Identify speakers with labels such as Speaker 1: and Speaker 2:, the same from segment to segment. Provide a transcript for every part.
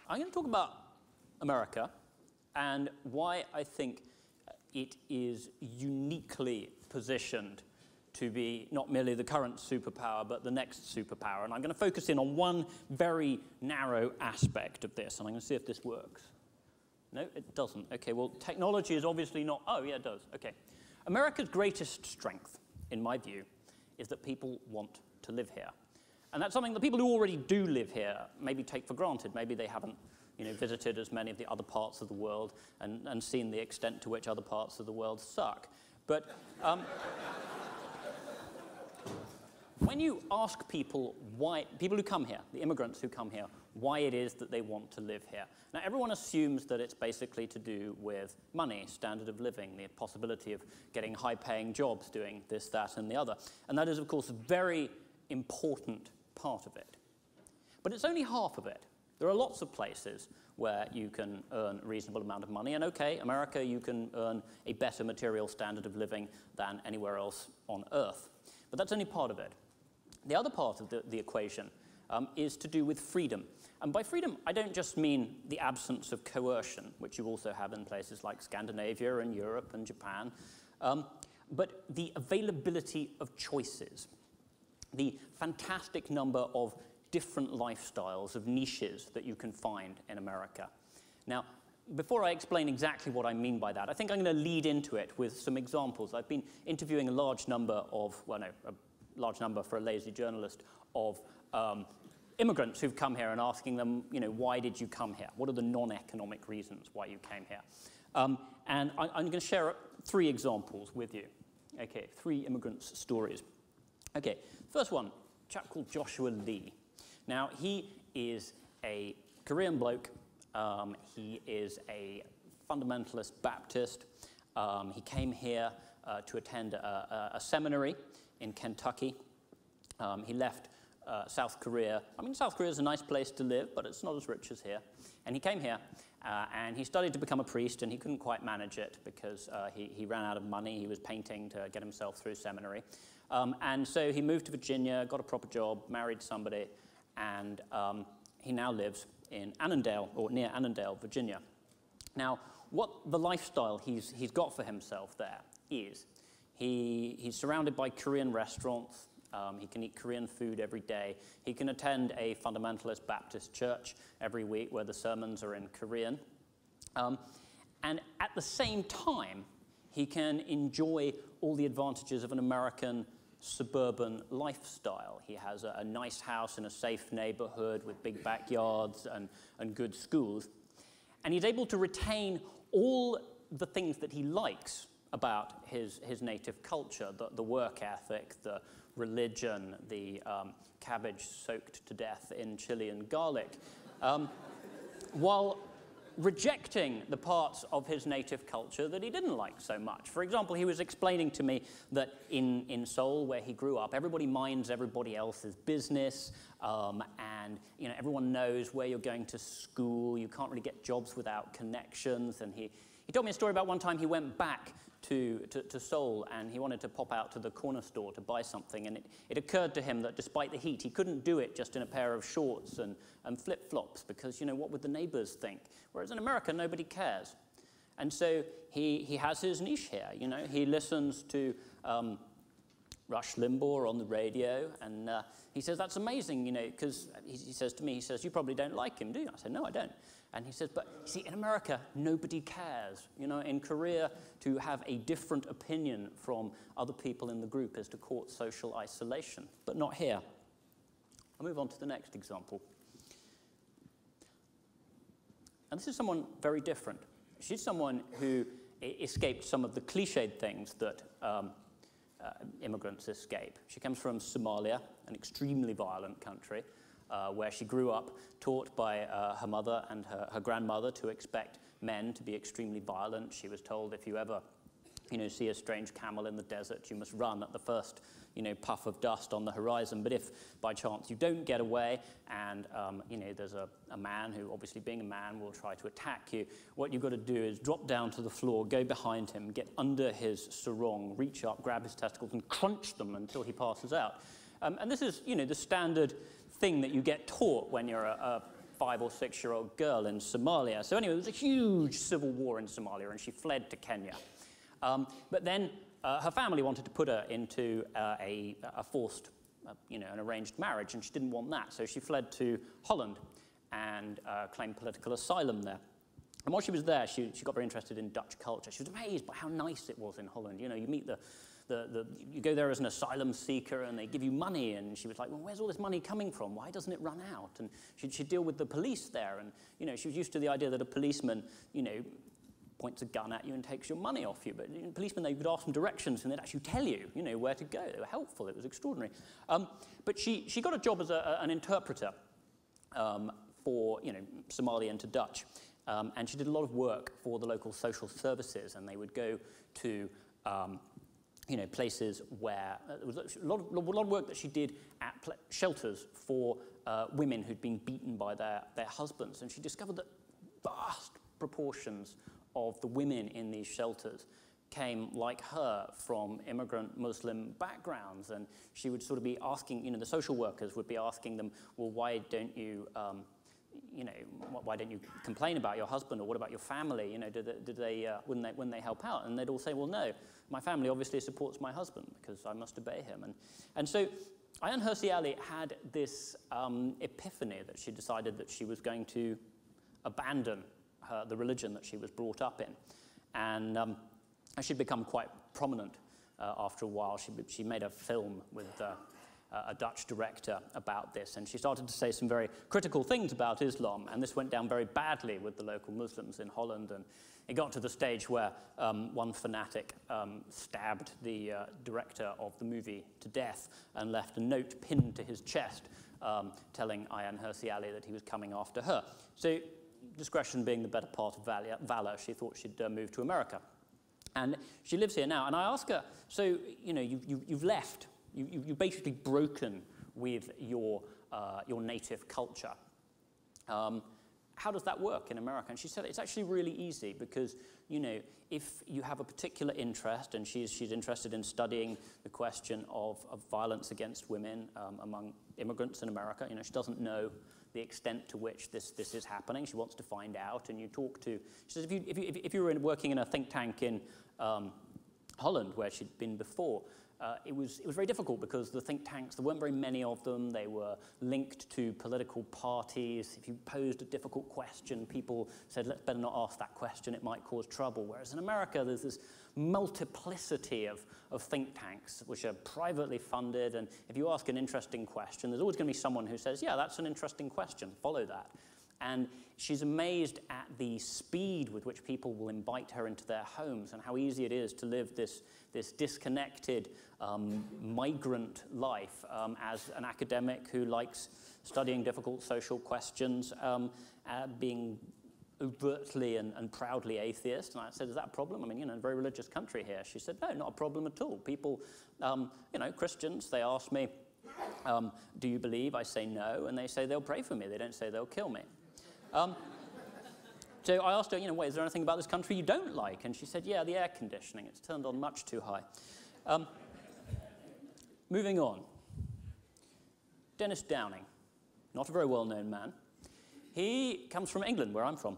Speaker 1: I'm going to talk about America and why I think it is uniquely positioned to be not merely the current superpower, but the next superpower. And I'm going to focus in on one very narrow aspect of this, and I'm going to see if this works. No, it doesn't. Okay, well, technology is obviously not... Oh, yeah, it does. Okay. America's greatest strength, in my view, is that people want to live here. And that's something that people who already do live here maybe take for granted. Maybe they haven't visited as many of the other parts of the world and seen the extent to which other parts of the world suck. But when you ask people why, people who come here, the immigrants who come here, why it is that they want to live here. Now, everyone assumes that it's basically to do with money, standard of living, the possibility of getting high-paying jobs, doing this, that, and the other. And that is, of course, a very important part of it. But it's only half of it. There are lots of places where you can earn a reasonable amount of money. And OK, America, you can earn a better material standard of living than anywhere else on Earth. But that's only part of it. The other part of the equation is to do with freedom. And by freedom, I don't just mean the absence of coercion, which you also have in places like Scandinavia and Europe and Japan, but the availability of choices, the fantastic number of different lifestyles, of niches that you can find in America. Now, before I explain exactly what I mean by that, I think I'm going to lead into it with some examples. I've been interviewing a large number of, well, no, a large number for a lazy journalist of immigrants who've come here and asking them, why did you come here? What are the non-economic reasons why you came here? And I'm going to share 3 examples with you. Okay, 3 immigrants' stories. Okay, first one, a chap called Joshua Lee. Now, he is a Korean bloke. He is a fundamentalist Baptist. He came here to attend a seminary in Kentucky. He left South Korea. I mean, South Korea is a nice place to live, but it's not as rich as here. And he came here, and he studied to become a priest, and he couldn't quite manage it because he ran out of money. He was painting to get himself through seminary. And so he moved to Virginia, got a proper job, married somebody, and he now lives in Annandale, or near Annandale, Virginia. Now, what the lifestyle he's got for himself there is, he's surrounded by Korean restaurants. He can eat Korean food every day. He can attend a fundamentalist Baptist church every week where the sermons are in Korean. And at the same time, he can enjoy all the advantages of an American suburban lifestyle. He has a nice house in a safe neighborhood with big backyards and good schools. And he's able to retain all the things that he likes about his native culture, the work ethic, the religion, the cabbage soaked to death in chili and garlic, while rejecting the parts of his native culture that he didn't like so much. For example, he was explaining to me that in Seoul, where he grew up, everybody minds everybody else's business, and everyone knows where you're going to school. You can't really get jobs without connections. And he told me a story about one time he went back to Seoul, and he wanted to pop out to the corner store to buy something, and it occurred to him that despite the heat, he couldn't do it just in a pair of shorts and flip-flops, because, what would the neighbors think? Whereas in America, nobody cares. And so he has his niche here, He listens to Rush Limbaugh on the radio, and he says, that's amazing, because he says to me, you probably don't like him, do you? I said, no, I don't. And he says, but see, in America, nobody cares. In Korea, to have a different opinion from other people in the group is to court social isolation, but not here. I'll move on to the next example. And this is someone very different. She's someone who escaped some of the cliched things that immigrants escape. She comes from Somalia, an extremely violent country, where she grew up, taught by her mother and her grandmother to expect men to be extremely violent. She was told, if you ever see a strange camel in the desert, you must run at the first puff of dust on the horizon. But if by chance you don't get away and there's a man who, obviously being a man, will try to attack you, what you've got to do is drop down to the floor, go behind him, get under his sarong, reach up, grab his testicles and crunch them until he passes out. And this is the standard thing that you get taught when you're a 5 or 6-year-old girl in Somalia. So anyway, there was a huge civil war in Somalia, and she fled to Kenya. But then her family wanted to put her into a forced, an arranged marriage, and she didn't want that. So she fled to Holland and claimed political asylum there. And while she was there, she got very interested in Dutch culture. She was amazed by how nice it was in Holland. You know, you meet you go there as an asylum seeker, and they give you money. And she was like, well, where's all this money coming from? Why doesn't it run out? And she'd deal with the police there. And, she was used to the idea that a policeman, points a gun at you and takes your money off you. But policemen, they would ask them directions, and they'd actually tell you, where to go. They were helpful. It was extraordinary. But she got a job as an interpreter for, Somali into Dutch. And she did a lot of work for the local social services, and they would go to, places where there was a lot of work that she did at shelters for women who'd been beaten by their husbands. And she discovered that vast proportions of the women in these shelters came, like her, from immigrant Muslim backgrounds. And she would sort of be asking, the social workers would be asking them, well, why don't you complain about your husband, or what about your family? Wouldn't they help out? And they'd all say, well, no, my family obviously supports my husband because I must obey him. And so Ayaan Hirsi Ali had this epiphany that she decided that she was going to abandon the religion that she was brought up in. And she'd become quite prominent after a while. She made a film with a Dutch director about this, and she started to say some very critical things about Islam, and this went down very badly with the local Muslims in Holland, and it got to the stage where one fanatic stabbed the director of the movie to death and left a note pinned to his chest telling Ayaan Hirsi Ali that he was coming after her. So, discretion being the better part of valor, she thought she'd move to America. And she lives here now, and I ask her, so, you've left. You've basically broken with your native culture. How does that work in America? And she said it's actually really easy because, if you have a particular interest, and she's interested in studying the question of violence against women among immigrants in America. She doesn't know the extent to which this is happening. She wants to find out, and you talk to. She says if you were working in a think tank in Holland, where she'd been before. It was very difficult because the think tanks, there weren't very many of them. They were linked to political parties. If you posed a difficult question, people said, let's better not ask that question, it might cause trouble. Whereas in America, there's this multiplicity of think tanks which are privately funded, and if you ask an interesting question, there's always going to be someone who says, yeah, that's an interesting question, follow that. And she's amazed at the speed with which people will invite her into their homes and how easy it is to live this disconnected migrant life as an academic who likes studying difficult social questions, being overtly and proudly atheist. And I said, is that a problem? I mean, in a very religious country here. She said, no, not a problem at all. People, Christians, they ask me, do you believe? I say no, and they say they'll pray for me. They don't say they'll kill me. So I asked her, is there anything about this country you don't like? And she said, yeah, the air conditioning. It's turned on much too high. Moving on. Dennis Downing, not a very well-known man. He comes from England, where I'm from.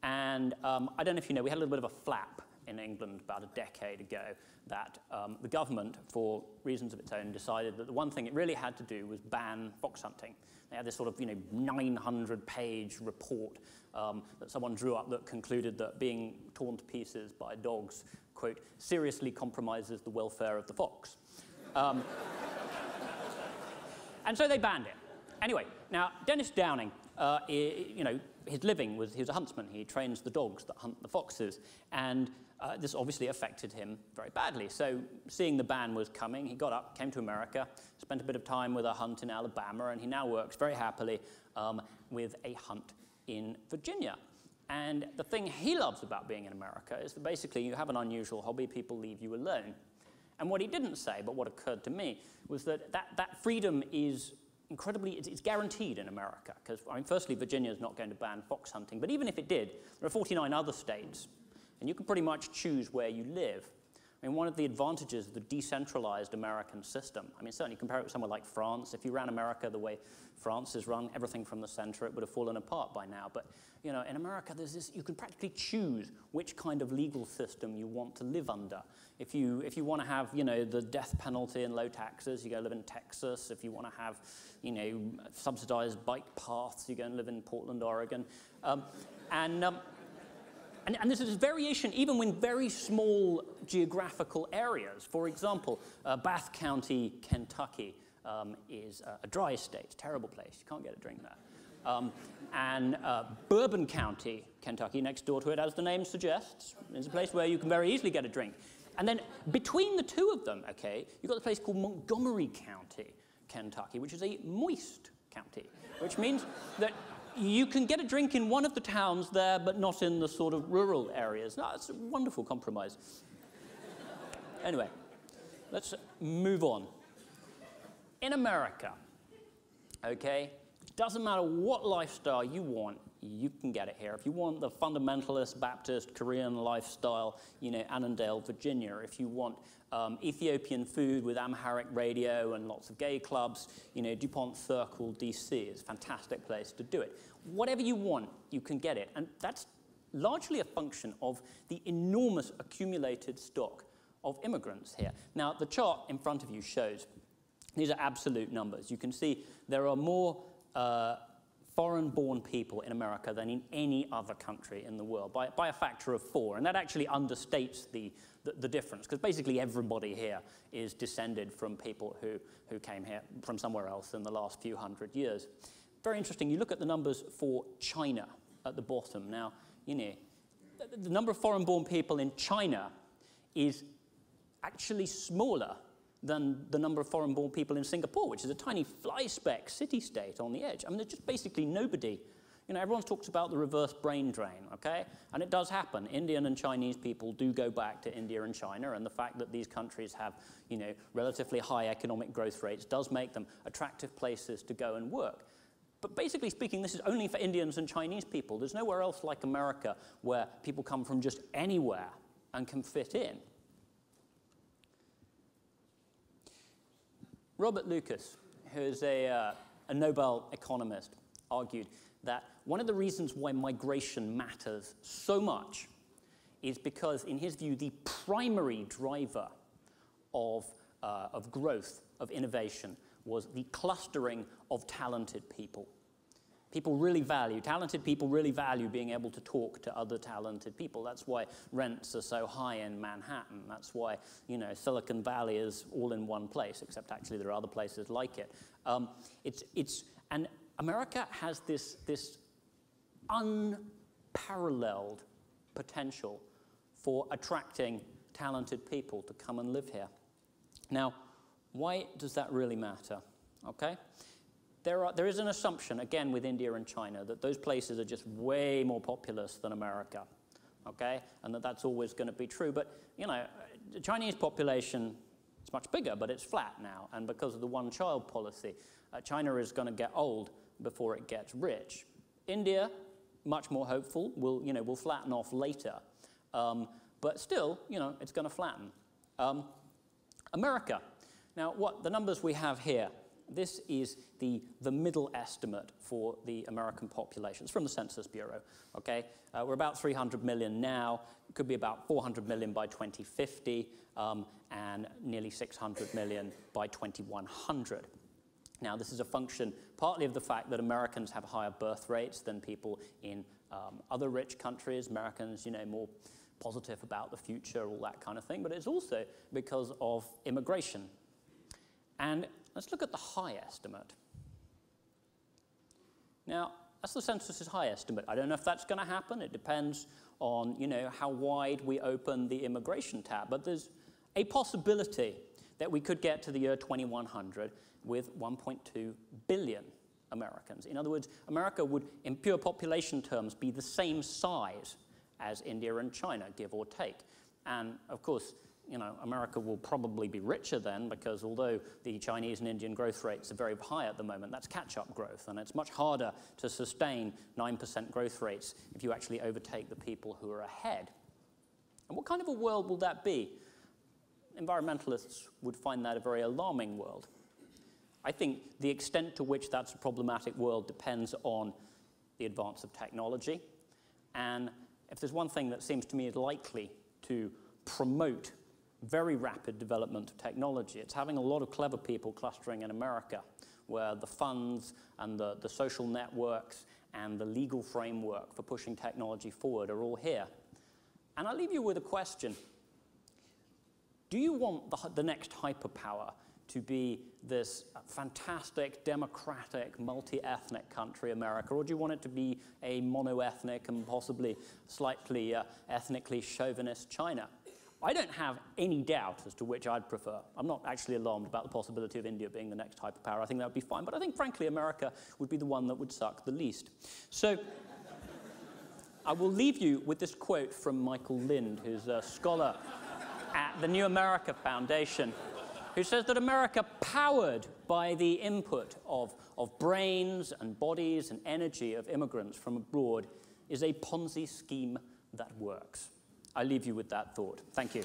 Speaker 1: And I don't know if you know, we had a little bit of a flap in England about a decade ago that the government, for reasons of its own, decided that the one thing it really had to do was ban fox hunting. They had this sort of 900-page report that someone drew up that concluded that being torn to pieces by dogs, quote, seriously compromises the welfare of the fox. And so they banned it. Anyway, now, Dennis Downing, his living was, he was a huntsman. He trains the dogs that hunt the foxes. And this obviously affected him very badly. So seeing the ban was coming, he got up, came to America, spent a bit of time with a hunt in Alabama, and he now works very happily with a hunt in Virginia. And the thing he loves about being in America is that basically you have an unusual hobby, people leave you alone. And what he didn't say, but what occurred to me, was that that freedom is incredibly, it's guaranteed in America. Because, firstly, Virginia is not going to ban fox hunting, but even if it did, there are 49 other states, and you can pretty much choose where you live. I mean, one of the advantages of the decentralized American system, I mean, certainly compare it with somewhere like France. If you ran America the way France is run, everything from the center, it would have fallen apart by now. But, you know, in America, there's this, you can practically choose which kind of legal system you want to live under. If you want to have, you know, the death penalty and low taxes, you go live in Texas. If you want to have, you know, subsidized bike paths, you go and live in Portland, Oregon. And there's this variation even in very small geographical areas. For example, Bath County, Kentucky is a dry state, terrible place. You can't get a drink there. And Bourbon County, Kentucky, next door to it, as the name suggests, is a place where you can very easily get a drink. And then between the two of them, okay, you've got a place called Montgomery County, Kentucky, which is a moist county, which means that you can get a drink in one of the towns there, but not in the sort of rural areas. No, it's a wonderful compromise. Anyway, let's move on. In America, okay, doesn't matter what lifestyle you want, you can get it here. If you want the fundamentalist Baptist Korean lifestyle, you know, Annandale, Virginia. If you want Ethiopian food with Amharic radio and lots of gay clubs, you know, DuPont Circle, DC is a fantastic place to do it. Whatever you want, you can get it. And that's largely a function of the enormous accumulated stock of immigrants here. Now, the chart in front of you shows, these are absolute numbers. You can see there are more foreign-born people in America than in any other country in the world, by a factor of 4. And that actually understates the difference, because basically everybody here is descended from people who came here from somewhere else in the last few hundred years. Very interesting, you look at the numbers for China at the bottom. Now, you know, the number of foreign-born people in China is actually smaller than the number of foreign-born people in Singapore, which is a tiny fly-speck city-state on the edge. I mean, there's just basically nobody. You know, everyone talks about the reverse brain drain, okay? And it does happen. Indian and Chinese people do go back to India and China, and the fact that these countries have, you know, relatively high economic growth rates does make them attractive places to go and work. But basically speaking, this is only for Indians and Chinese people. There's nowhere else like America where people come from just anywhere and can fit in. Robert Lucas, who is a Nobel economist, argued that one of the reasons why migration matters so much is because, in his view, the primary driver of growth, of innovation, was the clustering of talented people. Talented people really value being able to talk to other talented people. That's why rents are so high in Manhattan. That's why, you know, Silicon Valley is all in one place, except actually there are other places like it. And America has this unparalleled potential for attracting talented people to come and live here. Now, why does that really matter? Okay? There is an assumption, again, with India and China, that those places are just way more populous than America, okay? And that's always going to be true. But, you know, the Chinese population is much bigger, but it's flat now. And because of the one-child policy, China is going to get old before it gets rich. India, much more hopeful, will flatten off later. But still, you know, it's going to flatten. America. Now, the numbers we have here, this is the middle estimate for the American population. It's from the Census Bureau, okay? We're about 300 million now. It could be about 400 million by 2050, and nearly 600 million by 2100. Now, this is a function partly of the fact that Americans have higher birth rates than people in other rich countries. Americans, you know, more positive about the future, all that kind of thing. But it's also because of immigration. And let's look at the high estimate. Now, that's the census's high estimate. I don't know if that's going to happen. It depends on, you know, how wide we open the immigration tab. But there's a possibility that we could get to the year 2100 with 1.2 billion Americans. In other words, America would, in pure population terms, be the same size as India and China, give or take. And, of course, you know, America will probably be richer then, because although the Chinese and Indian growth rates are very high at the moment, that's catch-up growth, and it's much harder to sustain 9% growth rates if you actually overtake the people who are ahead. And what kind of a world will that be? environmentalists would find that a very alarming world. I think the extent to which that's a problematic world depends on the advance of technology. And if there's one thing that seems to me is likely to promote very rapid development of technology, it's having a lot of clever people clustering in America, where the funds and the social networks and the legal framework for pushing technology forward are all here. And I'll leave you with a question. Do you want the next hyperpower to be this fantastic, democratic, multi-ethnic country, America, or do you want it to be a mono-ethnic and possibly slightly ethnically chauvinist China? I don't have any doubt as to which I'd prefer. I'm not actually alarmed about the possibility of India being the next hyperpower. I think that would be fine. But I think, frankly, America would be the one that would suck the least. So I will leave you with this quote from Michael Lind, who's a scholar at the New America Foundation, who says that America, powered by the input of brains and bodies and energy of immigrants from abroad, is a Ponzi scheme that works. I leave you with that thought. Thank you.